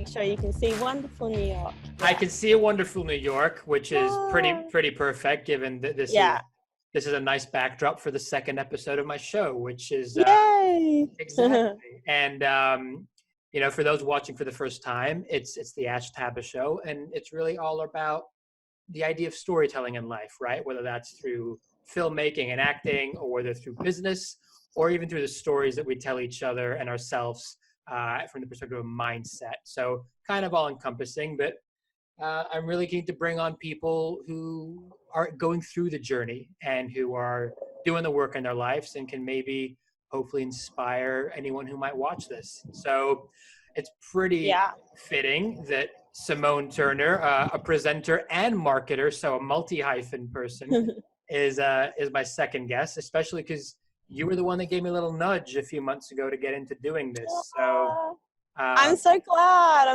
make sure you can see wonderful New York. I can see a wonderful New York, which is pretty perfect given that this is a nice backdrop for the second episode of my show, which is Yay! Exactly. And for those watching for the first time, it's the Ash Taba show, and it's really all about the idea of storytelling in life, right? Whether that's through filmmaking and acting, or whether through business, or even through the stories that we tell each other and ourselves from the perspective of mindset. So kind of all encompassing, but I'm really keen to bring on people who are going through the journey and who are doing the work in their lives and can maybe hopefully inspire anyone who might watch this. So it's pretty fitting that Simone Turner, a presenter and marketer, so a multi-hyphen person, is my second guest, especially because you were the one that gave me a little nudge a few months ago to get into doing this. So I'm so glad.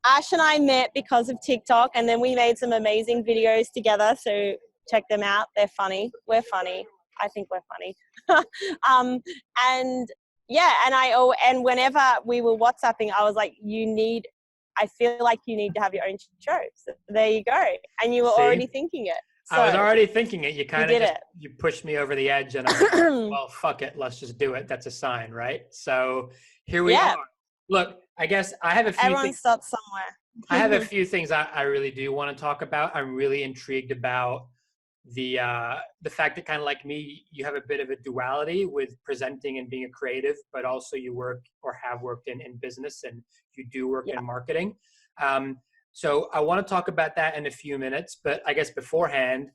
Ash and I met because of TikTok, and then we made some amazing videos together. So check them out. They're funny. We're funny. I think we're funny. And whenever we were WhatsApping, I was like, I feel like you need to have your own show. So there you go. And you were already thinking it. So I was already thinking it. You kind of you pushed me over the edge, and I'm like, well, fuck it. Let's just do it. That's a sign, right? So here we are. Look, I guess I have a few Everyone starts somewhere. I have a few things I really do want to talk about. I'm really intrigued about the fact that, kind of like me, you have a bit of a duality with presenting and being a creative, but also you work or have worked in business, and you do work in marketing. So I want to talk about that in a few minutes, but I guess beforehand,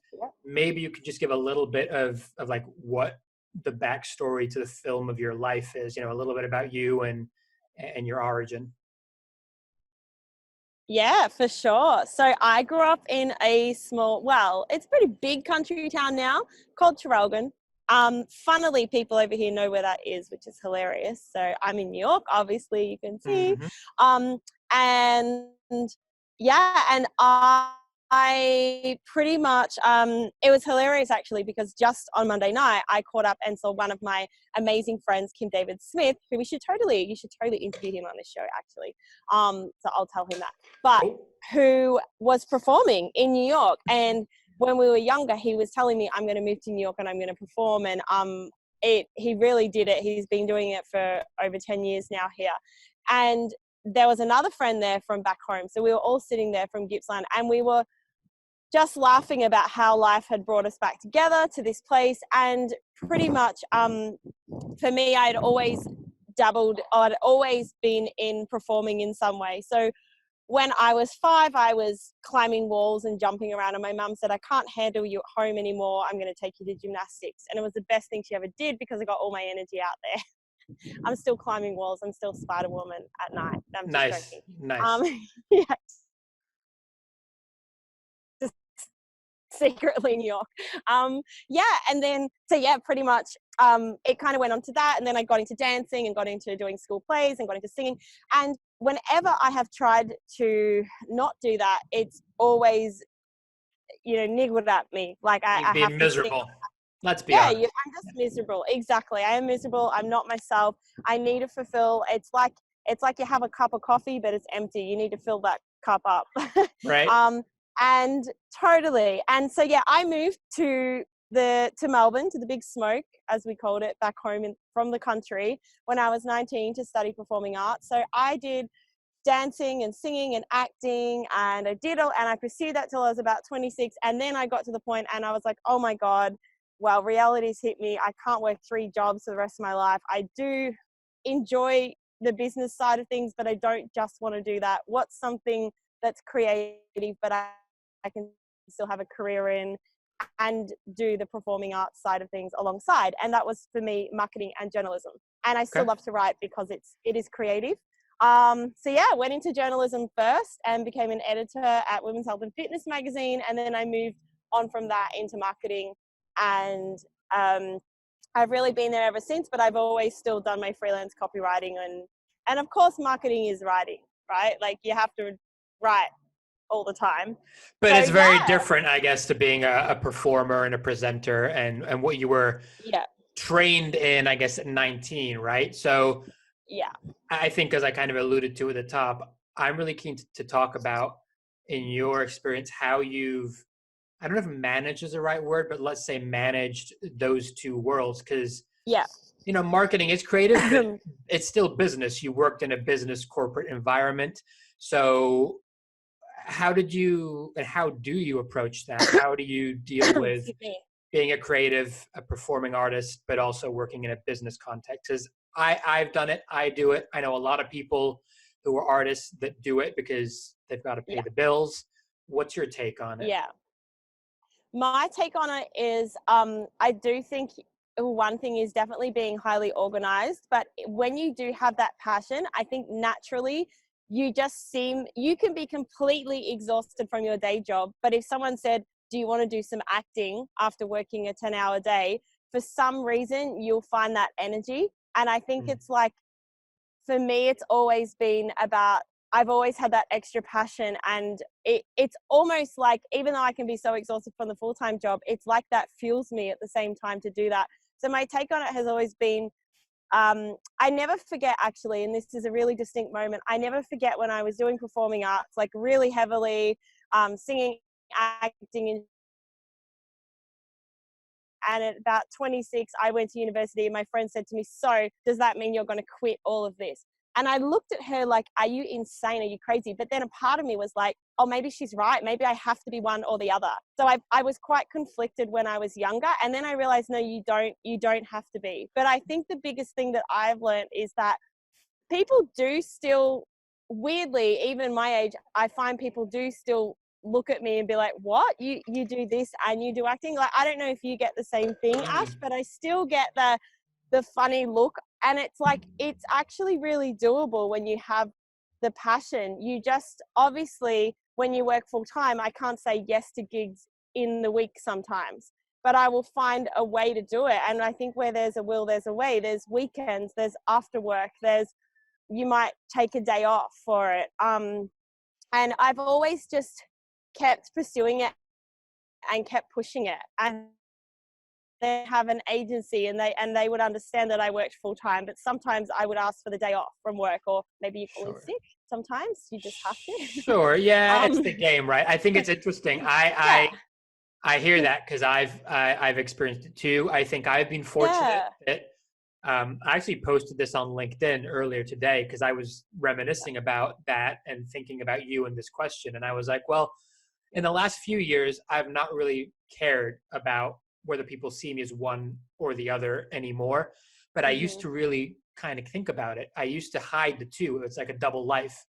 maybe you could just give a little bit of like what the backstory to the film of your life is, a little bit about you and your origin. Yeah, for sure. So I grew up in a it's a pretty big country town now called Traralgon. Funnily, people over here know where that is, which is hilarious. So I'm in New York, obviously you can see. And I pretty much, it was hilarious actually, because just on Monday night, I caught up and saw one of my amazing friends, Kim David Smith, who you should totally interview him on this show actually. So I'll tell him that, but who was performing in New York. And when we were younger, he was telling me, I'm going to move to New York and I'm going to perform. And he really did it. He's been doing it for over 10 years now here. And there was another friend there from back home. So we were all sitting there from Gippsland, and we were just laughing about how life had brought us back together to this place. And pretty much, for me, I'd always been in performing in some way. So when I was 5, I was climbing walls and jumping around, and my mum said, I can't handle you at home anymore. I'm going to take you to gymnastics. And it was the best thing she ever did, because I got all my energy out there. I'm still climbing walls. I'm still Spider-Woman at night. I'm just joking. Nice. Just secretly in New York. And then, pretty much, it kind of went on to that. And then I got into dancing and got into doing school plays and got into singing. And whenever I have tried to not do that, it's always, niggled at me. Like I have miserable. Let's be honest. I'm just miserable. Exactly. I am miserable. I'm not myself. I need to fulfill. It's like you have a cup of coffee, but it's empty. You need to fill that cup up. Right. And totally. And so, I moved to Melbourne, to the Big Smoke, as we called it back home from the country, when I was 19 to study performing arts. So I did dancing and singing and acting, and I pursued that till I was about 26. And then I got to the point and I was like, oh my God, well, reality's hit me. I can't work 3 jobs for the rest of my life. I do enjoy the business side of things, but I don't just want to do that. What's something that's creative, but I can still have a career in and do the performing arts side of things alongside? And that was for me, marketing and journalism. And I still love to write because it is creative. Went into journalism first and became an editor at Women's Health and Fitness magazine. And then I moved on from that into marketing. And I've really been there ever since, but I've always still done my freelance copywriting, and of course marketing is writing, right? Like you have to write all the time. But so, it's very different, I guess, to being a performer and a presenter and what you were trained in, I guess, at 19, right? So Yeah. I think, as I kind of alluded to at the top, I'm really keen to talk about, in your experience, how you've, I don't know if managed is the right word, but let's say managed those two worlds. Because, Yeah. marketing is creative, but it's still business. You worked in a business corporate environment. So how did you, and how do you approach that? How do you deal with Excuse me. being a creative, a performing artist, but also working in a business context? Because I've done it. I do it. I know a lot of people who are artists that do it because they've got to pay Yeah. the bills. What's your take on it? Yeah. My take on it is I do think one thing is definitely being highly organized, but when you do have that passion, I think naturally you can be completely exhausted from your day job. But if someone said, do you want to do some acting after working a 10-hour day? For some reason, you'll find that energy. And I think it's like, for me, it's always been about, I've always had that extra passion, and it's almost like, even though I can be so exhausted from the full-time job, it's like that fuels me at the same time to do that. So my take on it has always been, I never forget, actually, and this is a really distinct moment, I never forget when I was doing performing arts, like really heavily, singing, acting, and at about 26, I went to university, and my friend said to me, so does that mean you're going to quit all of this? And I looked at her like, are you insane? Are you crazy? But then a part of me was like, oh, maybe she's right. Maybe I have to be one or the other. So I was quite conflicted when I was younger. And then I realized, no, you don't have to be. But I think the biggest thing that I've learned is that people do still, weirdly, even my age, I find people do still look at me and be like, what, you do this and you do acting? Like, I don't know if you get the same thing, Ash, but I still get the funny look. And it's like, it's actually really doable when you have the passion. You just, obviously, when you work full time, I can't say yes to gigs in the week sometimes, but I will find a way to do it. And I think where there's a will, there's a way. There's weekends, there's after work, you might take a day off for it. And I've always just kept pursuing it and kept pushing it. And they have an agency, and they would understand that I worked full time, but sometimes I would ask for the day off from work, or maybe you call in sick. Sometimes you just have to. Sure. Yeah, it's the game, right? I think it's interesting. Yeah. I hear that because I've experienced it too. I think I've been fortunate that I actually posted this on LinkedIn earlier today because I was reminiscing about that and thinking about you and this question. And I was like, well, in the last few years, I've not really cared about whether people see me as one or the other anymore. But I used to really kind of think about it. I used to hide the two. It's like a double life.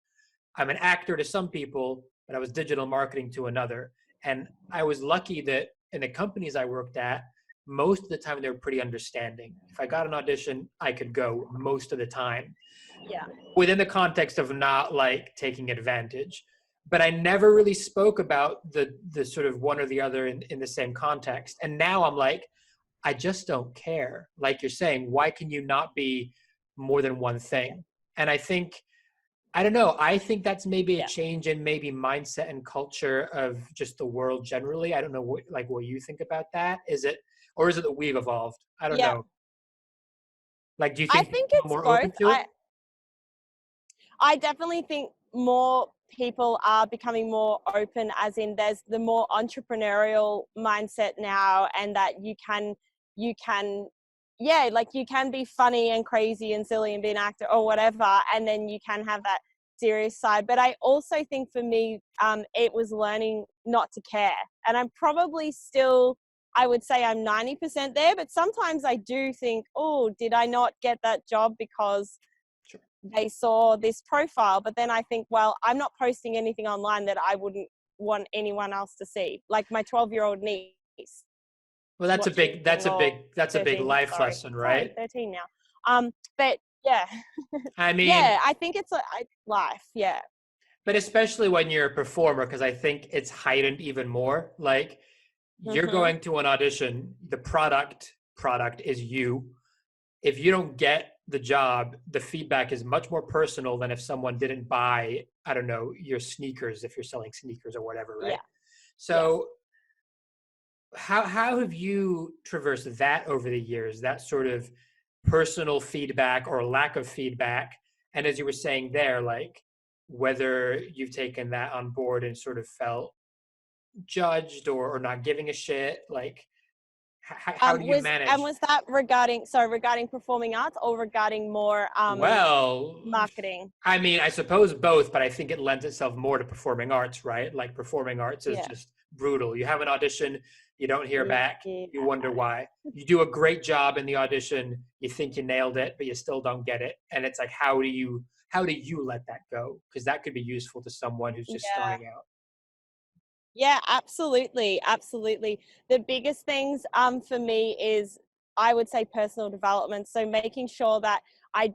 I'm an actor to some people, but I was digital marketing to another. And I was lucky that in the companies I worked at, most of the time they were pretty understanding. If I got an audition, I could go most of the time. Yeah. Within the context of not like taking advantage. But I never really spoke about the sort of one or the other in the same context. And now I'm like, I just don't care. Like you're saying, why can you not be more than one thing? And I think, I don't know, I think that's maybe a change in maybe mindset and culture of just the world generally. I don't know what you think about that. Is it that we've evolved? I don't know. Like, do you I think think people it's are more both. open to it? I definitely think more people are becoming more open, as in there's the more entrepreneurial mindset now, and that you can like you can be funny and crazy and silly and be an actor or whatever, and then you can have that serious side. But I also think for me, it was learning not to care. And I'm probably still, I would say I'm 90% there, but sometimes I do think, oh, did I not get that job because they saw this profile? But then I think, well, I'm not posting anything online that I wouldn't want anyone else to see. Like my 12-year-old niece. Well, that's a big 13, life lesson, right? 13 now. But yeah, I mean, yeah, I think it's life. Yeah. but especially when you're a performer, because I think it's heightened even more. Like you're going to an audition, the product is you. If you don't get the job, the feedback is much more personal than if someone didn't buy, I don't know, your sneakers, if you're selling sneakers or whatever, right? Yeah. So how have you traversed that over the years, that sort of personal feedback or lack of feedback. And as you were saying there, like whether you've taken that on board and sort of felt judged or not giving a shit, like how do you manage? Was that regarding performing arts or regarding more Well, marketing? I mean, I suppose both, but I think it lends itself more to performing arts, right? Like performing arts is Yeah. just brutal. You have an audition, you don't hear back, Yeah. you wonder why. You do a great job in the audition, you think you nailed it, but you still don't get it. And it's like, how do you let that go? Because that could be useful to someone who's just Yeah. starting out. Yeah, absolutely. Absolutely. The biggest things for me is, I would say, personal development. So making sure that I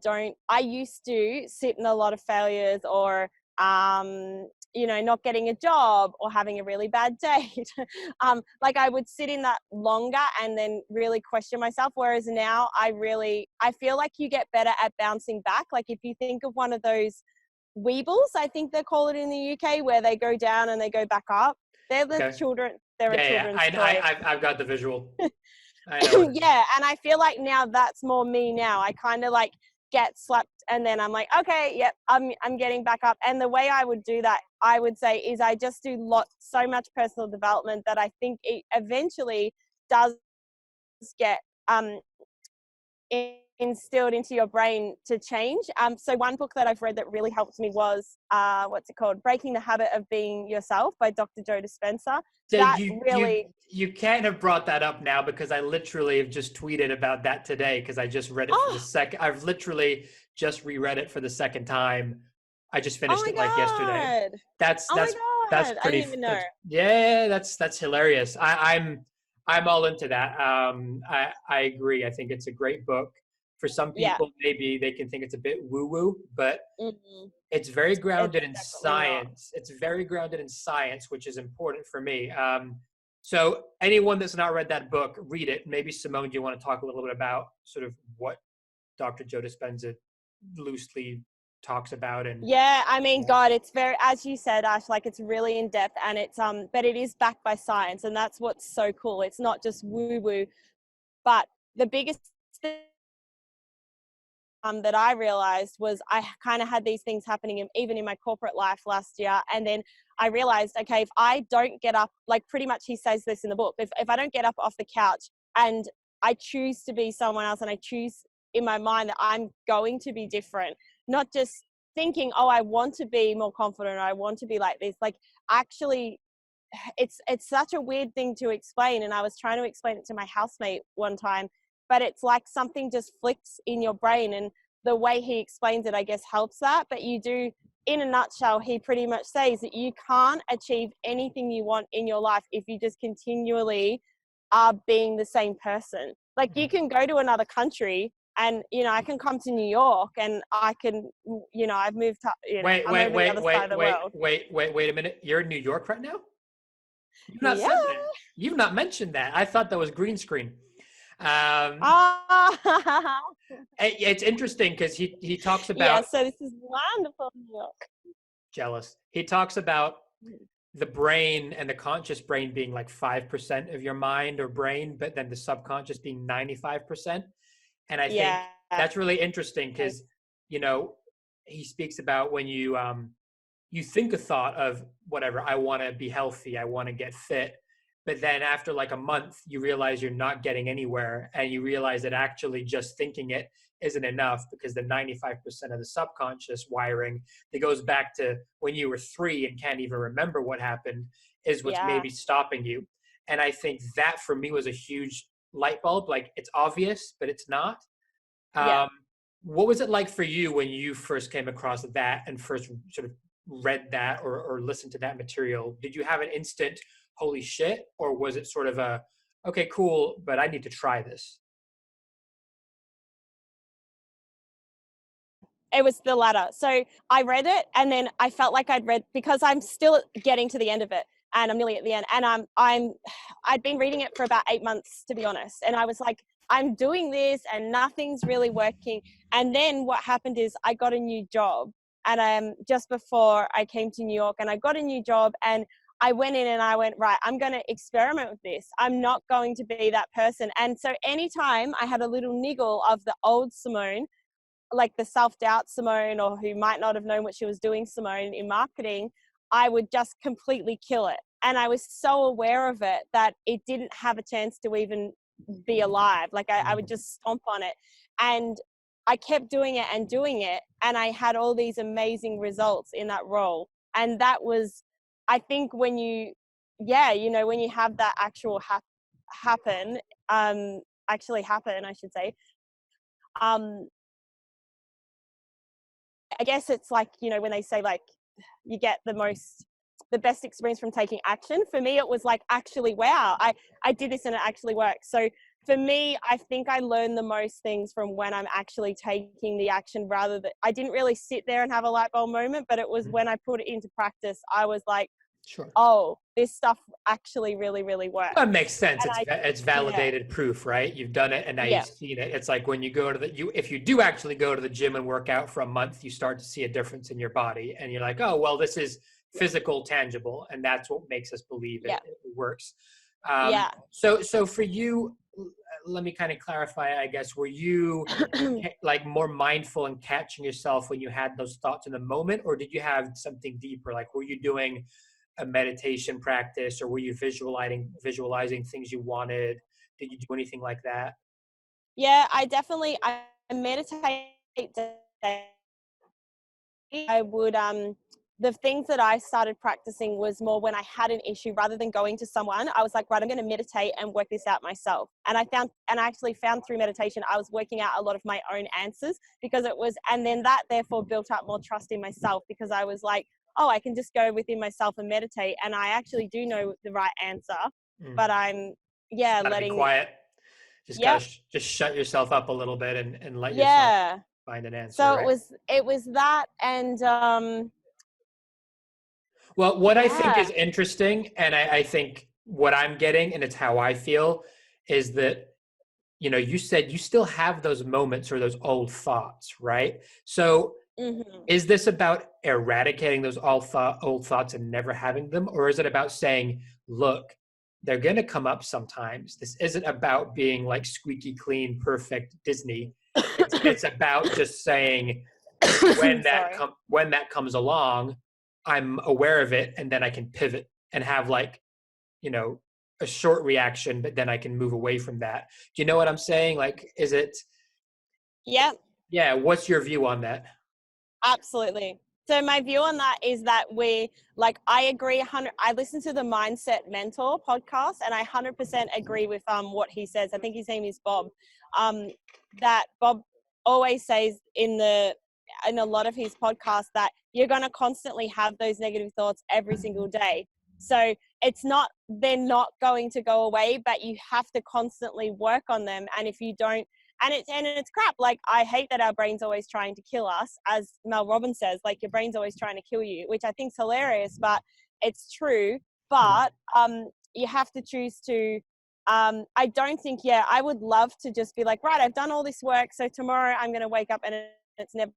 used to sit in a lot of failures or, not getting a job or having a really bad date. Like I would sit in that longer and then really question myself. Whereas now I feel like you get better at bouncing back. Like if you think of one of those Weebles, I think they call it in the UK, where they go down and they go back up. They're the Okay. children. They're a children's story. I've got the visual. I know. Yeah, and I feel like now that's more me now. I kind of like get slapped and then I'm like, okay, yep, I'm getting back up. And the way I would do that, I would say, is I just do so much personal development that I think it eventually does get instilled into your brain to change. So one book that I've read that really helped me was what's it called? Breaking the Habit of Being Yourself by Dr. Joe Dispenza. You can't have brought that up now, because I literally have just tweeted about that today, because I just read it for the second. I've literally just reread it for the second time. I just finished it like yesterday. That's pretty. I didn't even know. That's hilarious. I'm all into that. I agree. I think it's a great book. For some people, maybe they can think it's a bit woo-woo, but it's very grounded in science. It's very grounded in science, which is important for me. So anyone that's not read that book, read it. Maybe Simone, do you want to talk a little bit about sort of what Dr. Joe Dispenza loosely talks about? And yeah, I mean, God, it's very, as you said, Ash, like it's really in depth, and it's but it is backed by science, and that's what's so cool. It's not just woo-woo, but the biggest thing that I realized was I kind of had these things happening even in my corporate life last year. And then I realized, okay, if I don't get up, like pretty much he says this in the book, if I don't get up off the couch and I choose to be someone else, and I choose in my mind that I'm going to be different, not just thinking, oh, I want to be more confident, or I want to be like this, like actually it's such a weird thing to explain. And I was trying to explain it to my housemate one time, but it's like something just flicks in your brain, and the way he explains it, I guess, helps that. But you do, in a nutshell, he pretty much says that you can't achieve anything you want in your life if you just continually are being the same person. Like you can go to another country, and I can come to New York, and I can, I've moved to, wait a minute. You're in New York right now? You've not said that. You've not mentioned that. I thought that was green screen. It's interesting because he talks about, so this is wonderful, New York. Jealous. He talks about the brain and the conscious brain being like 5% of your mind or brain, but then the subconscious being 95%. And I think that's really interesting because he speaks about when you think a thought of whatever, I want to be healthy, I want to get fit. But then after like a month, you realize you're not getting anywhere, and you realize that actually just thinking it isn't enough, because the 95% of the subconscious wiring that goes back to when you were 3 and can't even remember what happened is what's maybe stopping you. And I think that for me was a huge light bulb. Like it's obvious, but it's not. What was it like for you when you first came across that and first sort of read that or listened to that material? Did you have an instant holy shit, or was it sort of a, okay, cool, but I need to try this? It was the latter. So I read it, and then I felt like I'd read, because I'm still getting to the end of it, and I'm nearly at the end, and I'd been reading it for about 8 months, to be honest, and I was like, I'm doing this and nothing's really working. And then what happened is I got a new job, and just before I came to New York, and I got a new job, and I went in and I went, right, I'm going to experiment with this. I'm not going to be that person. And so anytime I had a little niggle of the old Simone, like the self-doubt Simone, or who might not have known what she was doing Simone in marketing, I would just completely kill it. And I was so aware of it that it didn't have a chance to even be alive. Like I would just stomp on it. And I kept doing it and doing it. And I had all these amazing results in that role. And that was, I think when you, when you have that actual actually happen, I should say, I guess it's like, when they say like you get the best experience from taking action. For me, it was like, actually, wow, I did this and it actually worked. So for me, I think I learned the most things from when I'm actually taking the action, rather than, I didn't really sit there and have a light bulb moment, but it was when I put it into practice, I was like, Sure. Oh, this stuff actually really, really works. That makes sense. It's validated proof, right? You've done it and now Yeah. you've seen it. It's like when you go to if you do actually go to the gym and work out for a month, you start to see a difference in your body and you're like, oh, well, this is physical, tangible. And that's what makes us believe it works. So for you, let me kind of clarify, I guess, were you like more mindful and catching yourself when you had those thoughts in the moment, or did you have something deeper? Like, were you doing a meditation practice, or were you visualizing things you wanted? Did you do anything like that? Yeah, I meditate. I would the things that I started practicing was more when I had an issue, rather than going to someone, I was like, right, I'm going to meditate and work this out myself. And I actually found through meditation, I was working out a lot of my own answers, because and then that therefore built up more trust in myself, because I was like, oh, I can just go within myself and meditate. And I actually do know the right answer, but I'm, letting be quiet. Just gotta just shut yourself up a little bit and let yourself find an answer. So right? it was that. And, well, what I think is interesting, and I think what I'm getting, and it's how I feel, is that, you said you still have those moments or those old thoughts, right? So is this about eradicating those old thoughts and never having them? Or is it about saying, look, they're going to come up sometimes. This isn't about being like squeaky clean, perfect Disney. It's about just saying, when that comes along, I'm aware of it, and then I can pivot and have like, a short reaction, but then I can move away from that. Do you know what I'm saying? Like, is it? Yeah. Yeah. What's your view on that? Absolutely. So my view on that is that I agree. I listen to the Mindset Mentor podcast, and I 100% agree with what he says. I think his name is Bob. That Bob always says in a lot of his podcasts that you're going to constantly have those negative thoughts every single day. So they're not going to go away, but you have to constantly work on them. And if you don't, and it's crap. Like, I hate that our brain's always trying to kill us, as Mel Robbins says, like, your brain's always trying to kill you, which I think's hilarious, but it's true. But you have to choose to, I don't think, I would love to just be like, right, I've done all this work, so tomorrow I'm going to wake up and it's never.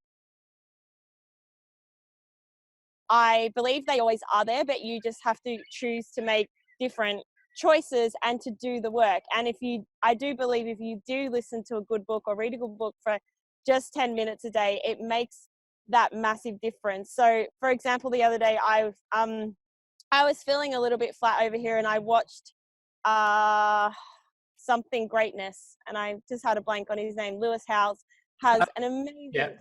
I believe they always are there, but you just have to choose to make different choices and to do the work. And I do believe if you do listen to a good book or read a good book for just 10 minutes a day, it makes that massive difference. So for example, the other day I was feeling a little bit flat over here, and I watched Something Greatness, and I just had a blank on his name. Lewis Howes has an amazing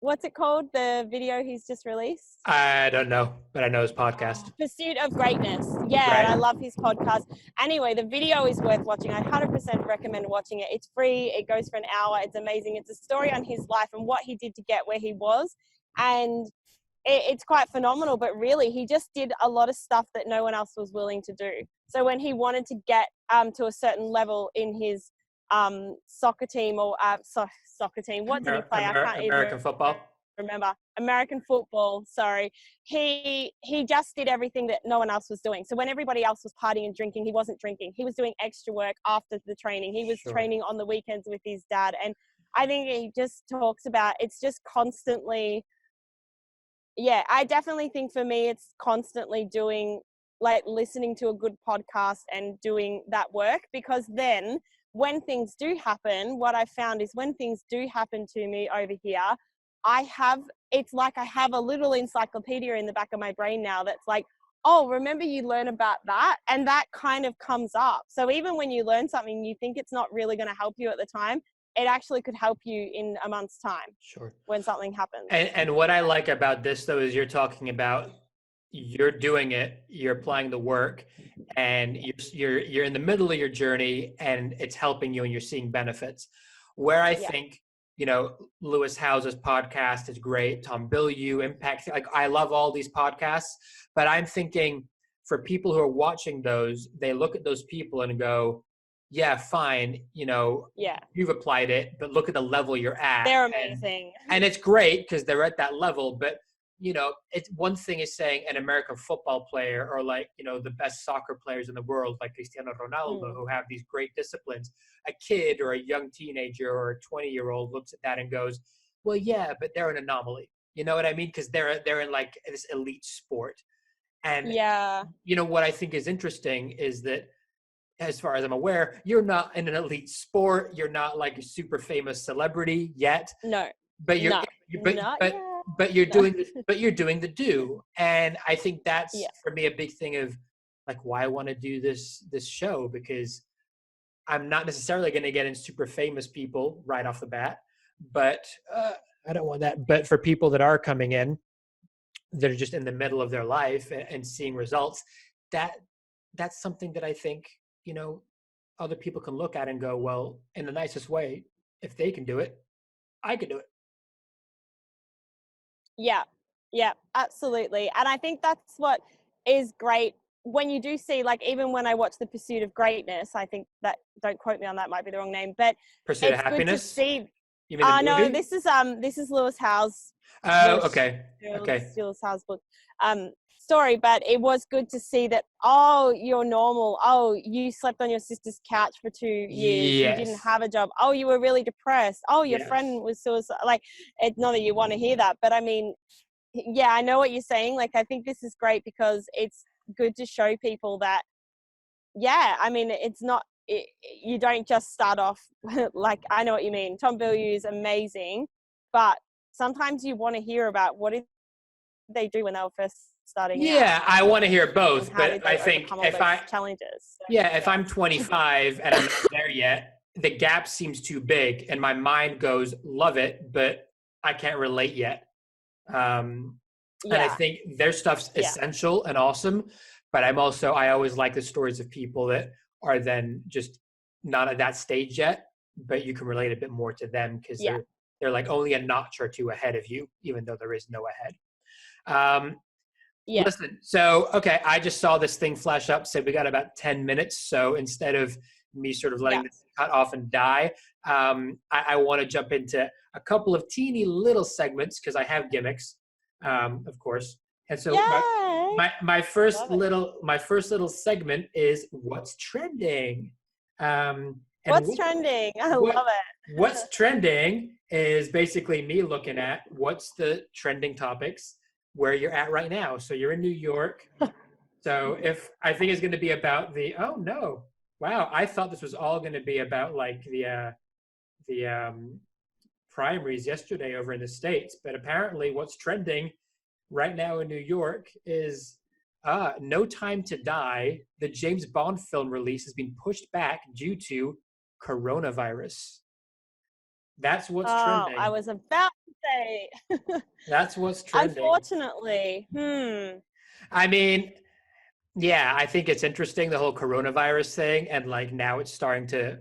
what's it called? The video he's just released? I don't know, but I know his podcast. Pursuit of Greatness. Yeah, right. And I love his podcast. Anyway, the video is worth watching. I 100% recommend watching it. It's free. It goes for an hour. It's amazing. It's a story on his life and what he did to get where he was. And it's quite phenomenal. But really, he just did a lot of stuff that no one else was willing to do. So when he wanted to get to a certain level in his soccer team or soccer team. What did he play? American football. Remember, American football. Sorry, he just did everything that no one else was doing. So when everybody else was partying and drinking, he wasn't drinking. He was doing extra work after the training. He was training on the weekends with his dad. And I think he just talks about, it's just constantly. Yeah, I definitely think for me, it's constantly doing like listening to a good podcast and doing that work, because then when things do happen, what I found is when things do happen to me over here, it's like I have a little encyclopedia in the back of my brain now that's like, oh, remember you learn about that? And that kind of comes up. So even when you learn something, you think it's not really going to help you at the time, it actually could help you in a month's time. Sure. When something happens. And what I like about this, though, is you're talking about, you're doing it, you're applying the work, and you're in the middle of your journey, and it's helping you, and you're seeing benefits. Where I think, you know, Lewis Howes's podcast is great. Tom Bilyeu, Impact, like I love all these podcasts, but I'm thinking for people who are watching those, they look at those people and go, yeah, fine, you know, you've applied it, but look at the level you're at. They're amazing. And it's great because they're at that level, but you know, it's one thing is saying an American football player, or like, you know, the best soccer players in the world, like Cristiano Ronaldo, who have these great disciplines. A kid or a young teenager or a 20-year-old looks at that and goes, well, yeah, but they're an anomaly. You know what I mean? Because they're in like this elite sport. And, you know, what I think is interesting is that, as far as I'm aware, you're not in an elite sport. You're not like a super famous celebrity yet. No. But you're but you're doing the do. And I think that's for me a big thing of like why I want to do this show, because I'm not necessarily going to get in super famous people right off the bat, but I don't want that. But for people that are coming in, that are just in the middle of their life and seeing results, that's something that I think, you know, other people can look at and go, well, in the nicest way, if they can do it, I can do it. Yeah, absolutely. And I think that's what is great when you do see, like, even when I watch The Pursuit of Greatness, I think that, don't quote me on that, might be the wrong name, but Pursuit of Happiness. Good to see. You mean the movie? No, this is Lewis Howes. Oh, okay. Lewis Howes' book. Story, but it was good to see that, oh, you're normal. Oh, you slept on your sister's couch for 2 years. You didn't have a job. Oh, you were really depressed. Oh, your friend was suicide. Like, it's not that you want to hear that, but I mean, yeah, I know what you're saying. Like, I think this is great because it's good to show people that, I mean, it's not, you don't just start off like, I know what you mean. Tom Bilyeu is amazing, but sometimes you want to hear about what did they do when they were first starting out. I want to hear both, but I think if if I'm 25 and I'm not there yet, the gap seems too big and my mind goes, love it, but I can't relate yet. And I think their stuff's essential and awesome, but I always like the stories of people that are then just not at that stage yet, but you can relate a bit more to them because they're like only a notch or two ahead of you, even though there is no ahead. Listen, so, okay, I just saw this thing flash up, said we got about 10 minutes. So instead of me sort of letting this cut off and die, I want to jump into a couple of teeny little segments because I have gimmicks, of course. And so my first little segment is what's trending. What's trending? I love it. What's trending is basically me looking at what's the trending topics where you're at right now. So you're in New York. So if I think it's going to be about I thought this was all going to be about like the primaries yesterday over in the States, but apparently what's trending right now in New York is No Time to Die. The James Bond film release has been pushed back due to coronavirus. That's what's trending. I was about to say. That's what's trending. Unfortunately. I mean, I think it's interesting, the whole coronavirus thing. And like now it's starting to,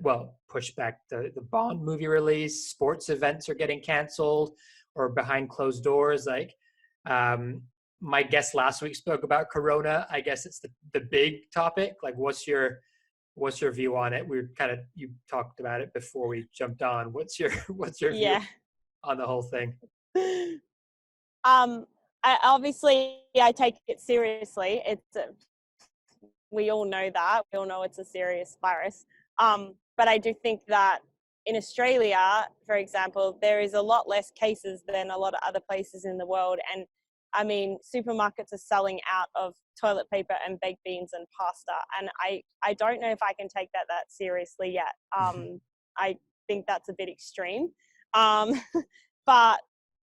push back the Bond movie release. Sports events are getting canceled or behind closed doors. Like my guest last week spoke about Corona. I guess it's the big topic. Like what's your view on it? You talked about it before we jumped on. What's your view on the whole thing? I take it seriously. We all know that. We all know it's a serious virus. But I do think that in Australia, for example, there is a lot less cases than a lot of other places in the world. And I mean, supermarkets are selling out of toilet paper and baked beans and pasta, and I don't know if I can take that seriously yet. I think that's a bit extreme. But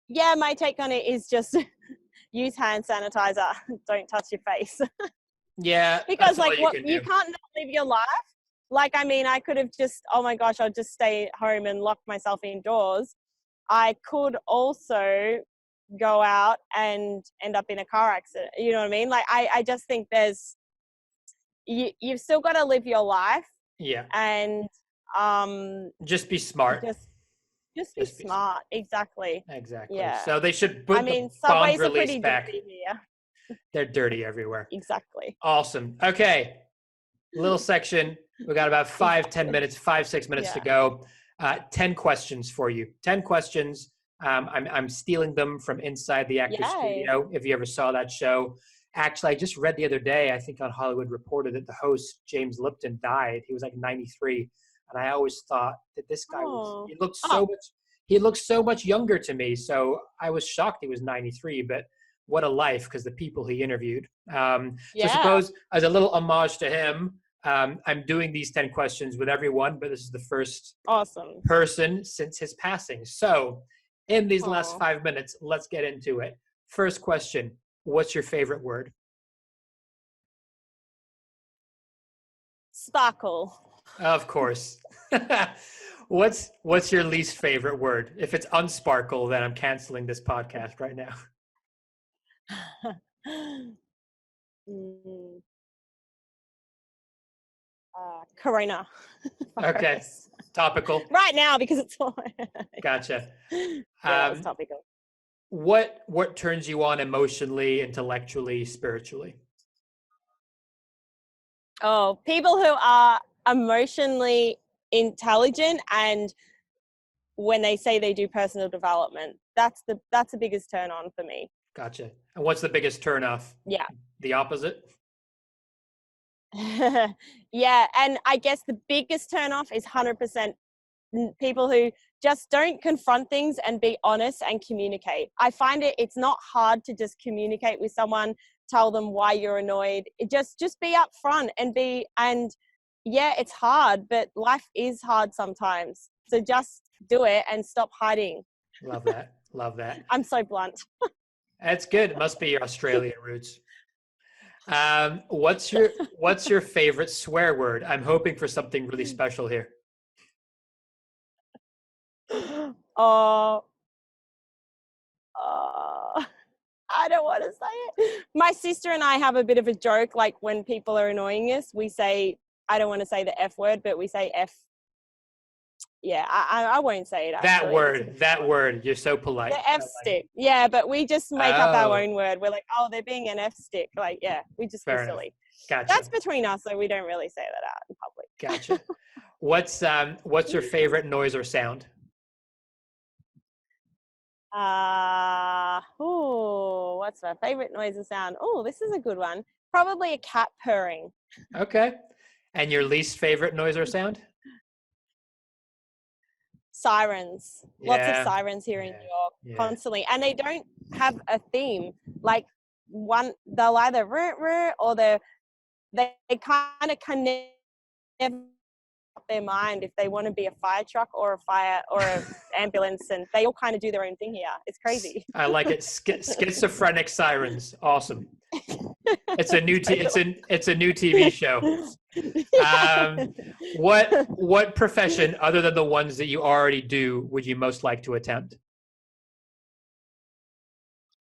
yeah, my take on it is just use hand sanitizer. Don't touch your face. Yeah, Because that's all like you can you do. can't not live your life. Like, I mean, I could have just, oh my gosh, I'll just stay at home and lock myself indoors. I could also go out and end up in a car accident. You know what I mean? Like, I just think you've still got to live your life, Yeah, and just be smart. just be smart. Exactly. Exactly. Yeah. So they should I put the mean, bond subways are release pretty back. dirty here. They're dirty everywhere. Exactly. Awesome. Okay. Little section. We got about 5-10 minutes, 5-6 minutes to Yeah. go. 10 questions for you. 10 questions. I'm stealing them from inside the actor Yay. studio. If you ever saw that show, actually, I just read the other day, I think on Hollywood Reporter, that the host, James Lipton, died. He was like 93. And I always thought that this guy Oh. he looked so much younger to me. So I was shocked he was 93, but what a life, because the people he interviewed. So I Yeah. suppose as a little homage to him, I'm doing these 10 questions with everyone, but this is the first Awesome. person since his passing. So in these last Aw. 5 minutes, let's get into it. First question, what's your favorite word? Sparkle. Of course. What's your least favorite word? If it's unsparkle, then I'm canceling this podcast right now. Mm, Corona. Okay. Virus. Topical. Right now, because it's all. Gotcha. Yeah, that's topical. What turns you on emotionally, intellectually, spiritually? Oh, people who are emotionally intelligent, and when they say they do personal development, that's the biggest turn on for me. Gotcha. And what's the biggest turnoff? Yeah. The opposite? Yeah, and I guess the biggest turn off is 100% people who just don't confront things and be honest and communicate. I find it's not hard to just communicate with someone, tell them why you're annoyed. Just be upfront and yeah, it's hard, but life is hard sometimes. So just do it and stop hiding. Love that. Love that. I'm so blunt. That's good. It must be your Australian roots. What's your favorite swear word? I'm hoping for something really special here. Oh, I don't want to say it. My sister and I have a bit of a joke. Like, when people are annoying us, we say, I don't want to say the F word, but we say F. Yeah, I won't say it. Actually. That word. You're so polite. The F stick. Yeah, but we just make up our own word. We're like, oh, they're being an F stick. Like, yeah, we just be silly. Gotcha. That's between us, so we don't really say that out in public. Gotcha. What's your favorite noise or sound? What's my favorite noise or sound? Oh, this is a good one. Probably a cat purring. Okay. And your least favorite noise or sound? Sirens. Yeah. Lots of sirens here in New York, constantly. And they don't have a theme. Like, they'll either or they kind of can never their mind if they want to be a fire truck or a ambulance, and they all kind of do their own thing here. It's crazy. I like it. Schizophrenic sirens. Awesome. It's a new TV show. What profession other than the ones that you already do would you most like to attempt?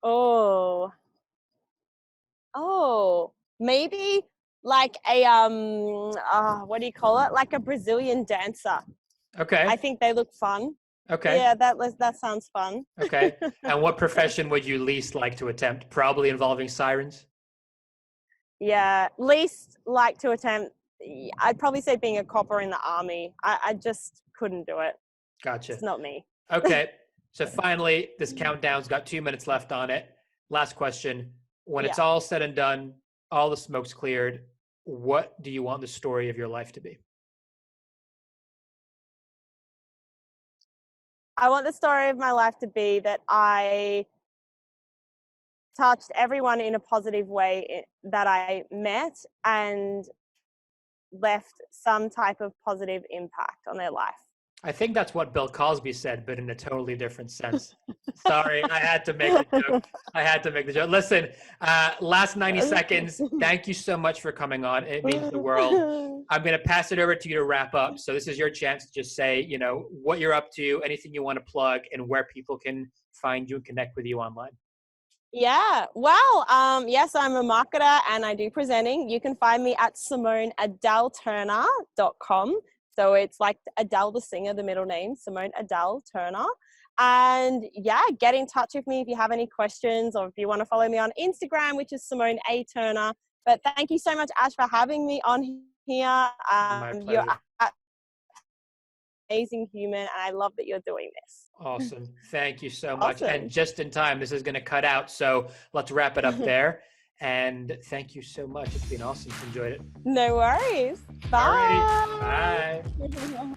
Oh, maybe like a what do you call it? Like a Brazilian dancer. Okay. I think they look fun. Okay. Yeah, that sounds fun. Okay. And what profession would you least like to attempt? Probably involving sirens? Yeah, least like to attempt. I'd probably say being a copper in the army. I just couldn't do it. Gotcha. It's not me. Okay. So finally, this countdown's got 2 minutes left on it. Last question. When it's all said and done, all the smoke's cleared, what do you want the story of your life to be? I want the story of my life to be that I touched everyone in a positive way that I met, and left some type of positive impact on their life. I think that's what Bill Cosby said, but in a totally different sense. Sorry, I had to make the joke. I had to make the joke. Listen, last 90 seconds. Thank you so much for coming on. It means the world. I'm going to pass it over to you to wrap up. So this is your chance to just say, you know, what you're up to, anything you want to plug, and where people can find you and connect with you online. Yeah, well, yes, I'm a marketer and I do presenting. You can find me at SimoneAdeleTurner.com. So it's like Adele the singer, the middle name, Simone Adele Turner. And yeah, get in touch with me if you have any questions, or if you want to follow me on Instagram, which is Simone A. Turner. But thank you so much, Ash, for having me on here. My pleasure. You're an amazing human, and I love that you're doing this. Awesome. Thank you so much. Awesome. And just in time, this is going to cut out. So let's wrap it up there. And thank you so much. It's been awesome. Enjoyed it. No worries. Bye. Alrighty. Bye.